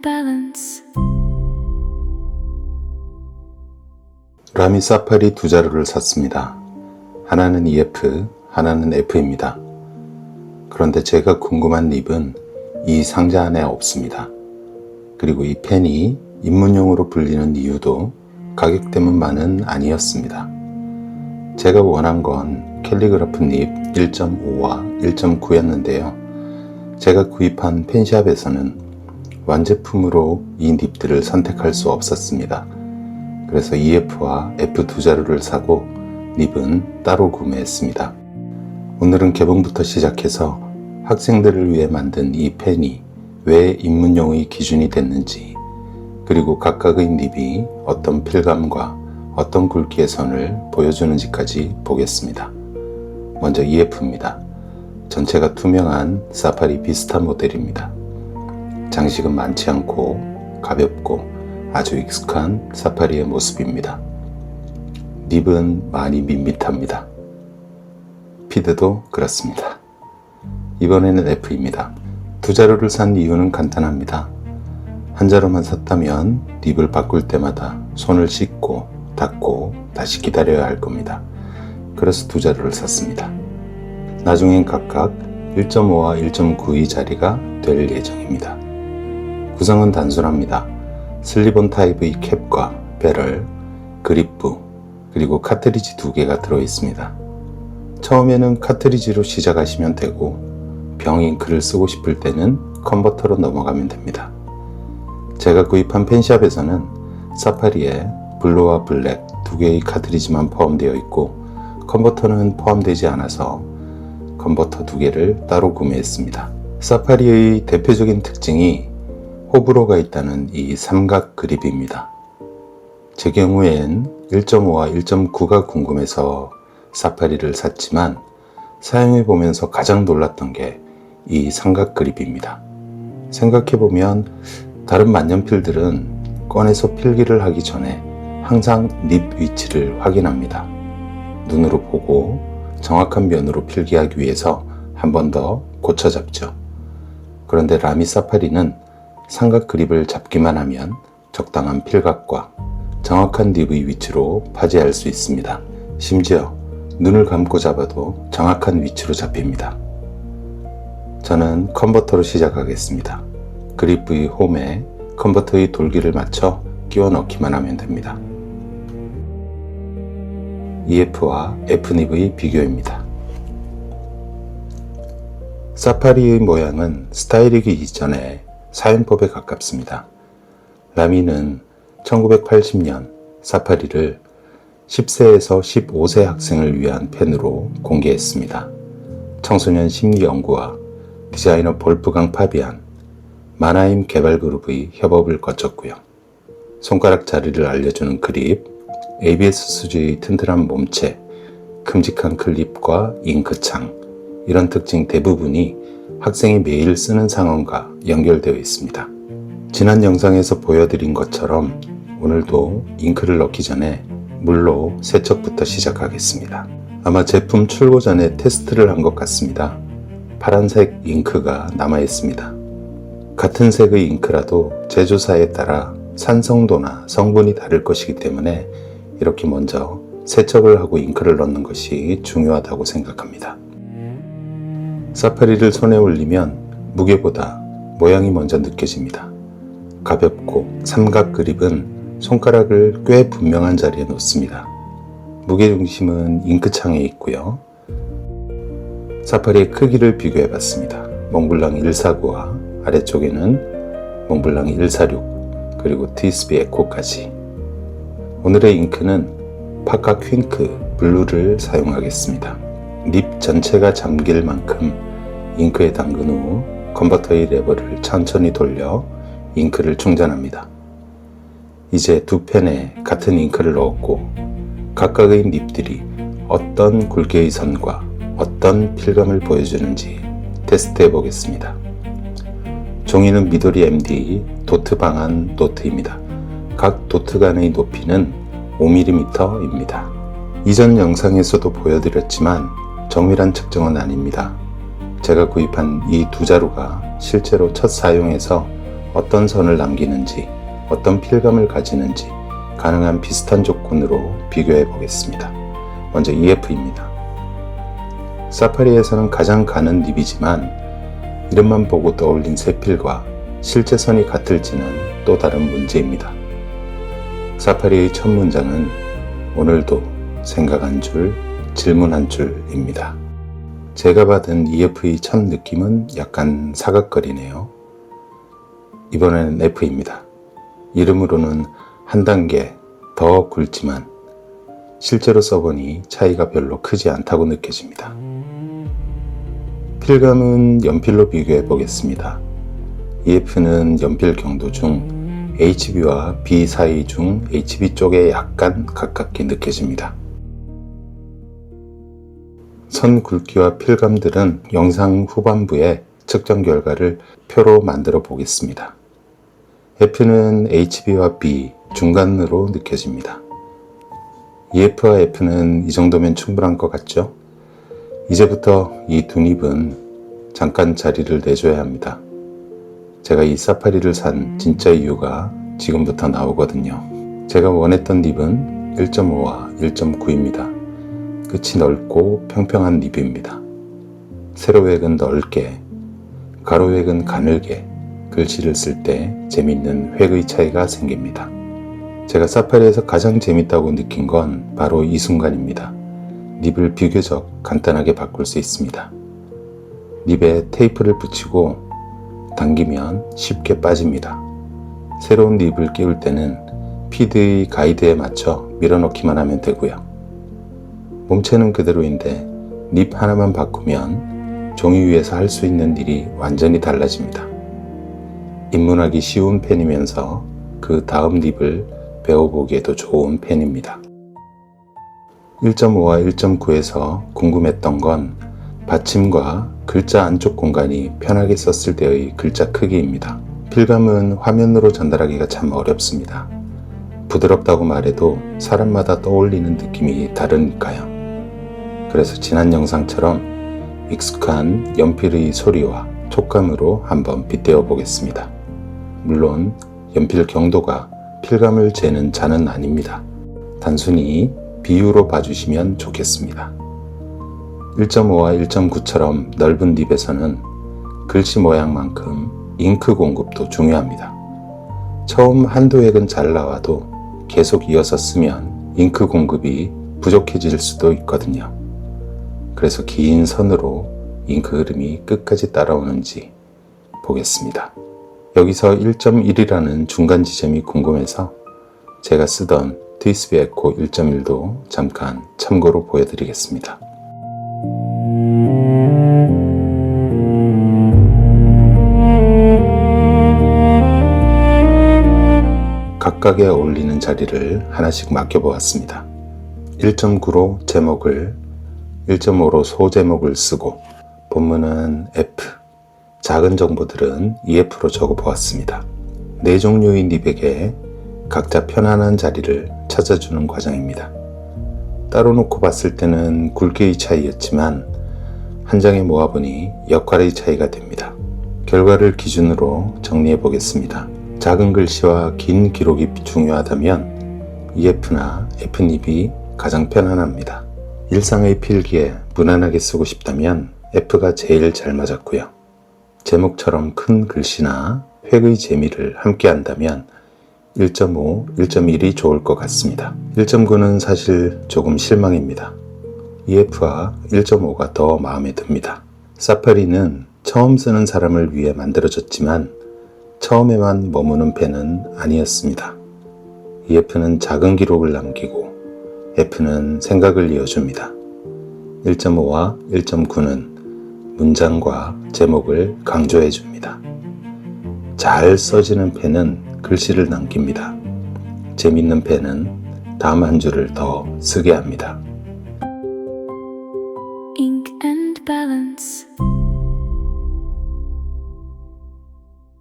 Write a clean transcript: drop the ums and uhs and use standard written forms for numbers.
balance. 라미 사파리 두 자루를 샀습니다. 하나는 EF, 하나는 F입니다. 그런데 제가 궁금한 립은 이 상자 안에 없습니다. 그리고 이 펜이 입문용으로 불리는 이유도 가격 때문만은 아니었습니다. 제가 원한 건 캘리그라프 립 1.5와 1.9였는데요. 제가 구입한 펜샵에서는 완제품으로 이 립들을 선택할 수 없었습니다. 그래서 EF와 F 두 자루를 사고 립은 따로 구매했습니다. 오늘은 개봉부터 시작해서 학생들을 위해 만든 이 펜이 왜 입문용의 기준이 됐는지, 그리고 각각의 립이 어떤 필감과 어떤 굵기의 선을 보여주는지까지 보겠습니다. 먼저 EF입니다. 전체가 투명한 사파리 비스타 모델입니다. 장식은 많지 않고 가볍고 아주 익숙한 사파리의 모습입니다. 립은 많이 밋밋합니다. 피드도 그렇습니다. 이번에는 F입니다. 두 자루를 산 이유는 간단합니다. 한 자루만 샀다면 립을 바꿀 때마다 손을 씻고 닦고 다시 기다려야 할 겁니다. 그래서 두 자루를 샀습니다. 나중엔 각각 1.5와 1.9의 자리가 될 예정입니다. 구성은 단순합니다. 슬립온 타입의 캡과 배럴, 그립부, 그리고 카트리지 두 개가 들어있습니다. 처음에는 카트리지로 시작하시면 되고 병 잉크를 쓰고 싶을 때는 컨버터로 넘어가면 됩니다. 제가 구입한 펜샵에서는 사파리에 블루와 블랙 두 개의 카트리지만 포함되어 있고 컨버터는 포함되지 않아서 컨버터 두 개를 따로 구매했습니다. 사파리의 대표적인 특징이 호불호가 있다는 이 삼각 그립입니다. 제 경우엔 1.5와 1.9가 궁금해서 사파리를 샀지만 사용해보면서 가장 놀랐던 게 이 삼각 그립입니다. 생각해보면 다른 만년필들은 꺼내서 필기를 하기 전에 항상 립 위치를 확인합니다. 눈으로 보고 정확한 면으로 필기하기 위해서 한 번 더 고쳐 잡죠. 그런데 라미 사파리는 삼각 그립을 잡기만 하면 적당한 필각과 정확한 립의 위치로 파지할 수 있습니다. 심지어 눈을 감고 잡아도 정확한 위치로 잡힙니다. 저는 컨버터로 시작하겠습니다. 그립 부위 홈에 컨버터의 돌기를 맞춰 끼워 넣기만 하면 됩니다. EF와 F닙의 비교입니다. 사파리의 모양은 스타일이기 이전에 사용법에 가깝습니다. 라미는 1980년 사파리를 10세에서 15세 학생을 위한 펜으로 공개했습니다. 청소년 심리 연구와 디자이너 볼프강 파비안, 마나임 개발그룹의 협업을 거쳤고요. 손가락 자리를 알려주는 그립, ABS 수지의 튼튼한 몸체, 큼직한 클립과 잉크창, 이런 특징 대부분이 학생이 매일 쓰는 상황과 연결되어 있습니다. 지난 영상에서 보여드린 것처럼 오늘도 잉크를 넣기 전에 물로 세척부터 시작하겠습니다. 아마 제품 출고 전에 테스트를 한 것 같습니다. 파란색 잉크가 남아 있습니다. 같은 색의 잉크라도 제조사에 따라 산성도나 성분이 다를 것이기 때문에 이렇게 먼저 세척을 하고 잉크를 넣는 것이 중요하다고 생각합니다. 사파리를 손에 올리면 무게보다 모양이 먼저 느껴집니다. 가볍고 삼각 그립은 손가락을 꽤 분명한 자리에 놓습니다. 무게중심은 잉크창에 있고요. 사파리의 크기를 비교해 봤습니다. 몽블랑 149와 아래쪽에는 몽블랑 146, 그리고 티스비 에코까지. 오늘의 잉크는 파카 퀸크 블루를 사용하겠습니다. 립 전체가 잠길 만큼 잉크에 담근 후 컨버터의 레버를 천천히 돌려 잉크를 충전합니다. 이제 두 펜에 같은 잉크를 넣었고 각각의 립들이 어떤 굵기의 선과 어떤 필감을 보여주는지 테스트해 보겠습니다. 종이는 미도리 MD 도트 방한 노트입니다. 각 도트 간의 높이는 5mm입니다. 이전 영상에서도 보여드렸지만 정밀한 측정은 아닙니다. 제가 구입한 이 두 자루가 실제로 첫 사용에서 어떤 선을 남기는지, 어떤 필감을 가지는지 가능한 비슷한 조건으로 비교해 보겠습니다. 먼저 EF입니다. 사파리에서는 가장 가는 닙이지만 이름만 보고 떠올린 세필과 실제 선이 같을지는 또 다른 문제입니다. 사파리의 첫 문장은 오늘도 생각 한 줄, 질문 한 줄입니다. 제가 받은 EF의 첫 느낌은 약간 사각거리네요. 이번에는 F입니다. 이름으로는 한 단계 더 굵지만 실제로 써보니 차이가 별로 크지 않다고 느껴집니다. 필감은 연필로 비교해 보겠습니다. EF는 연필 경도 중 HB와 B 사이 중 HB 쪽에 약간 가깝게 느껴집니다. 선 굵기와 필감들은 영상 후반부에 측정 결과를 표로 만들어 보겠습니다. F는 HB와 B 중간으로 느껴집니다. EF와 F는 이 정도면 충분한 것 같죠? 이제부터 이 두 닙은 잠깐 자리를 내줘야 합니다. 제가 이 사파리를 산 진짜 이유가 지금부터 나오거든요. 제가 원했던 닙은 1.5와 1.9입니다. 끝이 넓고 평평한 닙입니다. 세로획은 넓게, 가로획은 가늘게 글씨를 쓸 때 재밌는 획의 차이가 생깁니다. 제가 사파리에서 가장 재밌다고 느낀 건 바로 이 순간입니다. 닙을 비교적 간단하게 바꿀 수 있습니다. 닙에 테이프를 붙이고 당기면 쉽게 빠집니다. 새로운 닙을 끼울 때는 피드의 가이드에 맞춰 밀어넣기만 하면 되고요. 몸체는 그대로인데 닙 하나만 바꾸면 종이 위에서 할 수 있는 일이 완전히 달라집니다. 입문하기 쉬운 펜이면서 그 다음 닙을 배워보기에도 좋은 펜입니다. 1.5와 1.9에서 궁금했던 건 받침과 글자 안쪽 공간이 편하게 썼을 때의 글자 크기입니다. 필감은 화면으로 전달하기가 참 어렵습니다. 부드럽다고 말해도 사람마다 떠올리는 느낌이 다르니까요. 그래서 지난 영상처럼 익숙한 연필의 소리와 촉감으로 한번 빗대어 보겠습니다. 물론 연필 경도가 필감을 재는 잔은 아닙니다. 단순히 비유로 봐주시면 좋겠습니다. 1.5와 1.9처럼 넓은 닙에서는 글씨 모양만큼 잉크 공급도 중요합니다. 처음 한두 획은 잘 나와도 계속 이어서 쓰면 잉크 공급이 부족해질 수도 있거든요. 그래서 긴 선으로 잉크 흐름이 끝까지 따라오는지 보겠습니다. 여기서 1.1이라는 중간 지점이 궁금해서 제가 쓰던 TSB 에코 1.1도 잠깐 참고로 보여드리겠습니다. 각각에 어울리는 자리를 하나씩 맡겨보았습니다. 1.9로 제목을, 1.5로 소제목을 쓰고 본문은 F, 작은 정보들은 EF로 적어보았습니다. 네 종류의 닙에게 각자 편안한 자리를 찾아주는 과정입니다. 따로 놓고 봤을 때는 굵기의 차이였지만 한 장에 모아보니 역할의 차이가 됩니다. 결과를 기준으로 정리해 보겠습니다. 작은 글씨와 긴 기록이 중요하다면 EF나 F닙이 가장 편안합니다. 일상의 필기에 무난하게 쓰고 싶다면 F가 제일 잘 맞았고요. 제목처럼 큰 글씨나 획의 재미를 함께 한다면 1.5, 1.1이 좋을 것 같습니다. 1.9는 사실 조금 실망입니다. EF와 1.5가 더 마음에 듭니다. 사파리는 처음 쓰는 사람을 위해 만들어졌지만 처음에만 머무는 펜은 아니었습니다. EF는 작은 기록을 남기고 F는 생각을 이어줍니다. 1.5와 1.9는 문장과 제목을 강조해 줍니다. 잘 써지는 펜은 글씨를 남깁니다. 재밌는 펜은 다음 한 줄을 더 쓰게 합니다.